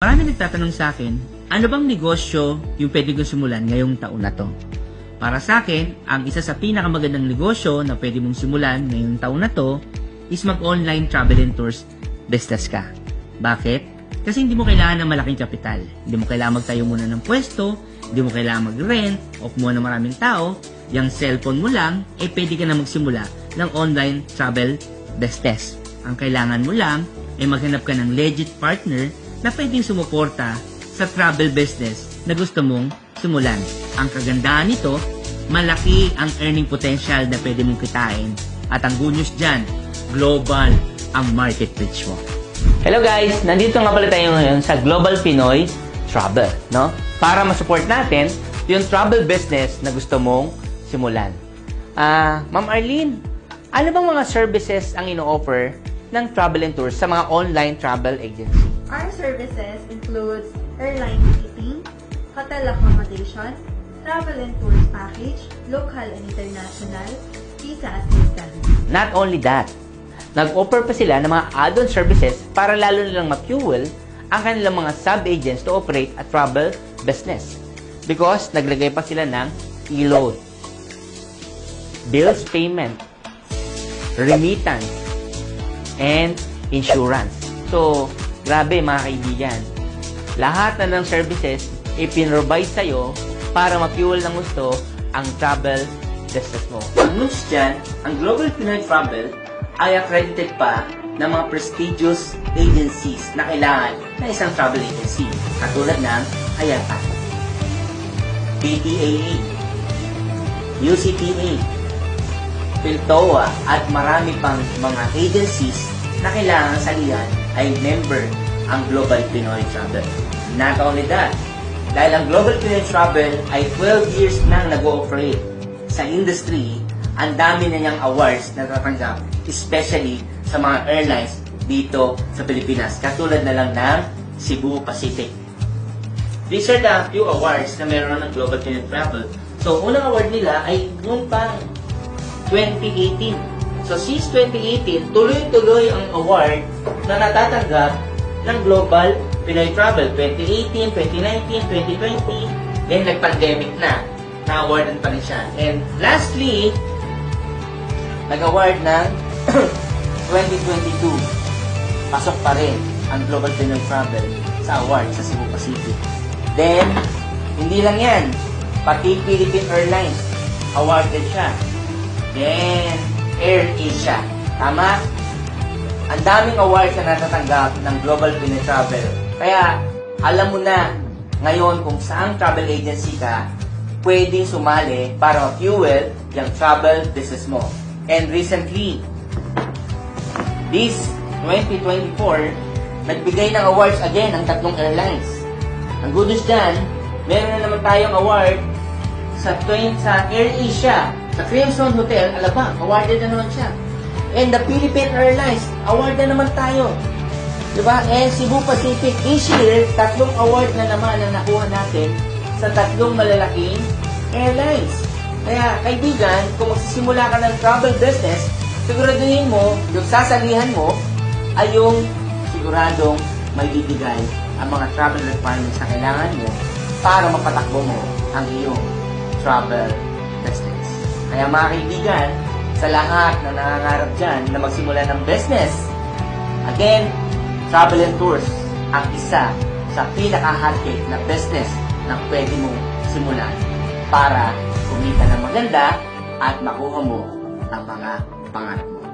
Marami nagtatanong sa akin, ano bang negosyo yung pwede kong simulan ngayong taon na to? Para sa akin, ang isa sa pinakamagandang negosyo na pwede mong simulan ngayong taon na to is mag-online travel and tours business ka. Bakit? Kasi hindi mo kailangan ng malaking kapital. Hindi mo kailangan magtayo muna ng pwesto, hindi mo kailangan mag-rent o kumuha ng maraming tao. Yung cellphone mo lang, pwede ka na magsimula ng online travel business. Ang kailangan mo lang ay maghanap ka ng legit partner na pwedeng sumuporta sa travel business na gusto mong simulan. Ang kagandahan nito, malaki ang earning potential na pwede mong kitain. At ang good news dyan, global ang market reach mo. Hello guys! Nandito nga pala tayo ngayon sa Global Pinoy Travel, no? Para ma-support natin yung travel business na gusto mong simulan. Ma'am Arlene, ano bang mga services ang ino-offer ng travel and tours sa mga online travel agency? Our services includes airline ticketing, hotel accommodation, travel and tours package, local and international, visa assistance. Not only that, nag-offer pa sila ng mga add-on services para lalo nilang ma-fuel ang kanilang mga sub-agents to operate a travel business. Because naglagay pa sila ng e-load, bills payment, remittance, and insurance. So, grabe mga kaibigan. Lahat na ng services ipinrovide sa'yo para ma-fuel ng gusto ang travel business mo. Ang news dyan, ang Global Pinoy Travel ay accredited pa ng mga prestigious agencies na kailangan ng isang travel agency. Katulad ng IATA, PTAA, UCTA, PhilToa, at marami pang mga agencies na kailangan salihan ay member ang Global Pinoy Travel. Not only that, dahil ang Global Pinoy Travel ay 12 years nang nag-ooperate sa industry, ang dami na niyang awards na natatanggap, especially sa mga airlines dito sa Pilipinas, katulad na lang ng Cebu Pacific. These are the few awards na meron ng Global Pinoy Travel. So, unang award nila ay noong pang 2018. So, since 2018, tuloy-tuloy ang award na natatanggap ng Global Pinoy Travel. 2018, 2019, 2020, then nag-pandemic na. Na-awardan pa rin siya. And lastly, nag-award ng 2022. Pasok pa rin ang Global Pinoy Travel sa award sa Cebu Pacific. Then, hindi lang yan. Pati Philippine Airlines, awarded siya. Then, Air Asia. Tama? Ang daming awards na natatanggap ng Global Pinoy Travel. Kaya, alam mo na ngayon kung saang travel agency ka pwedeng sumali para ma-fuel yung travel business mo. And recently, this 2024, nagbigay ng awards again ang tatlong airlines. Ang good news dyan, meron na naman tayong award sa Air Asia, sa Crimson Hotel, Alabang, awarded na naman siya. And the Philippine Airlines, award na naman tayo. Diba? And Cebu Pacific, this year, tatlong award na naman na nakuha natin sa tatlong malalaking airlines. Kaya, kaibigan, kung magsisimula ka ng travel business, siguraduhin mo, yung sasalihan mo, ay yung siguradong may bibigay ang mga travel requirements na kailangan mo para mapatakbo mo ang iyong travel business. Kaya mga kaibigan, sa lahat na nangangarap dyan na magsimula ng business, again, travel and tours ang isa sa pinaka-hotcake na business na pwede mong simulan para kumita ng maganda at makuha mo ang mga pangarap mo.